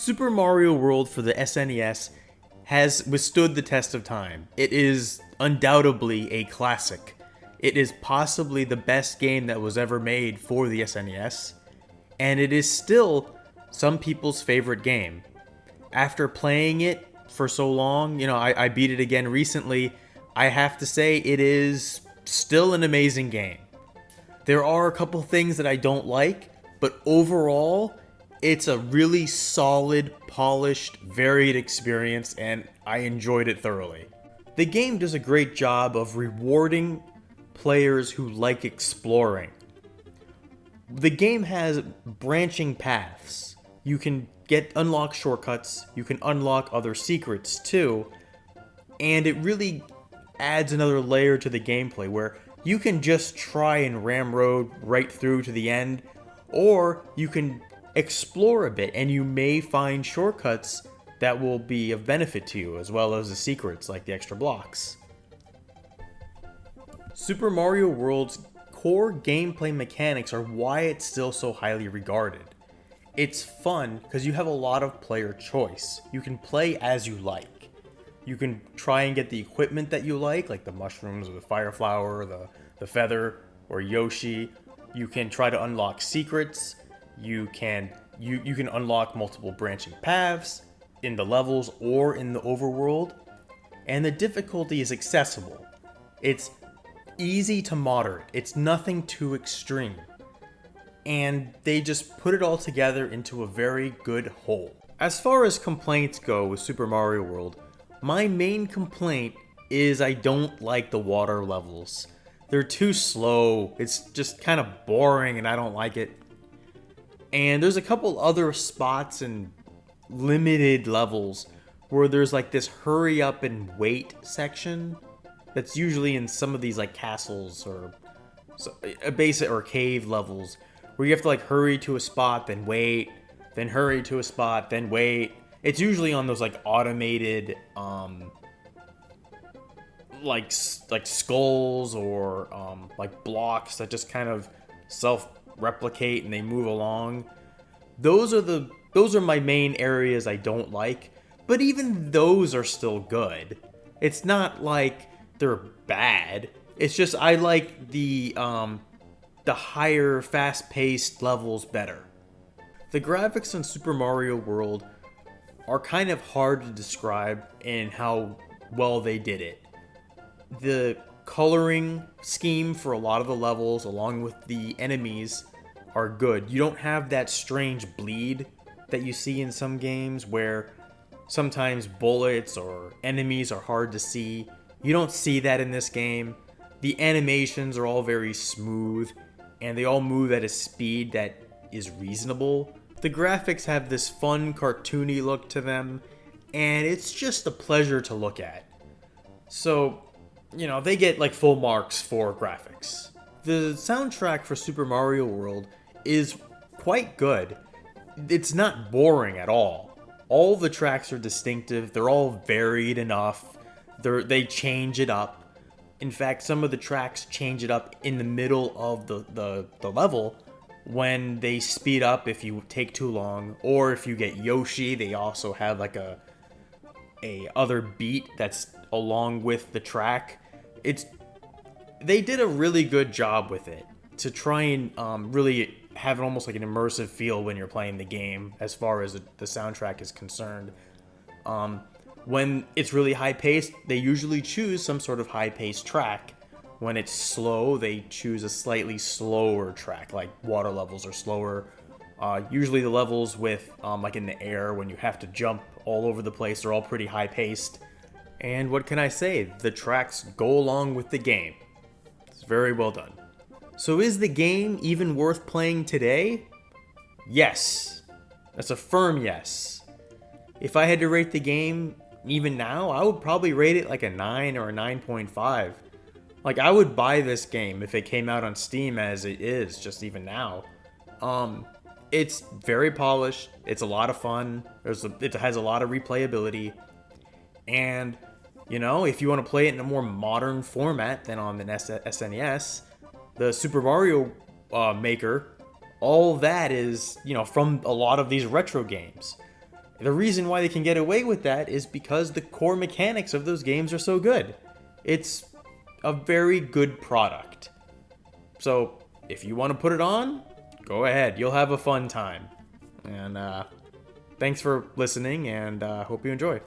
Super Mario World for the SNES has withstood the test of time. It is undoubtedly a classic. It is possibly the best game that was ever made for the SNES, and it is still some people's favorite game. After playing it for so long, I beat it again recently, I have to say it is still an amazing game. There are a couple things that I don't like, but overall, it's a really solid, polished, varied experience, and I enjoyed it thoroughly. The game does a great job of rewarding players who like exploring. The game has branching paths. You can unlock shortcuts, you can unlock other secrets too, and it really adds another layer to the gameplay where you can just try and ramrod right through to the end, or you can explore a bit and you may find shortcuts that will be of benefit to you, as well as the secrets like the extra blocks. Super Mario World's core gameplay mechanics are why it's still so highly regarded. It's fun because you have a lot of player choice. You can play as you like. You can try and get the equipment that you like the mushrooms or the fire flower, the feather, or Yoshi. You can try to unlock secrets. You can unlock multiple branching paths in the levels or in the overworld, and the difficulty is accessible. It's easy to moderate. It's nothing too extreme. And they just put it all together into a very good whole. As far as complaints go with Super Mario World, my main complaint is I don't like the water levels. They're too slow. It's just kind of boring and I don't like it. And there's a couple other spots and limited levels where there's this hurry up and wait section that's usually in some of these castles or a basic or cave levels where you have to hurry to a spot, then wait, then hurry to a spot, then wait. It's usually on those automated skulls or blocks that just kind of self-replicate and they move along. Those are my main areas I don't like, but even those are still good. It's not like they're bad. It's just I like the higher, fast-paced levels better. The graphics in Super Mario World are kind of hard to describe in how well they did it. The coloring scheme for a lot of the levels, along with the enemies, are good. You don't have that strange bleed that you see in some games where sometimes bullets or enemies are hard to see. You don't see that in this game. The animations are all very smooth, and they all move at a speed that is reasonable. The graphics have this fun, cartoony look to them, and it's just a pleasure to look at. So, they get full marks for graphics. The soundtrack for Super Mario World is quite good. It's not boring at all. All the tracks are distinctive, they're all varied enough, they change it up. In fact, some of the tracks change it up in the middle of the level when they speed up if you take too long, or if you get Yoshi, they also have a other beat that's along with the track. They did a really good job with it to try and really have it almost like an immersive feel when you're playing the game as far as the soundtrack is concerned. When it's really high-paced, they usually choose some sort of high-paced track. When it's slow, they choose a slightly slower track, like water levels are slower. Usually the levels with, in the air, when you have to jump all over the place, are all pretty high-paced. And what can I say? The tracks go along with the game. It's very well done. So is the game even worth playing today? Yes. That's a firm yes. If I had to rate the game even now, I would probably rate it a 9 or a 9.5. I would buy this game if it came out on Steam as it is, just even now. It's very polished. It's a lot of fun. It has a lot of replayability. And, if you want to play it in a more modern format than on the SNES, the Super Mario Maker, all that is, from a lot of these retro games. The reason why they can get away with that is because the core mechanics of those games are so good. It's a very good product. So if you want to put it on, go ahead. You'll have a fun time. And thanks for listening, and hope you enjoy.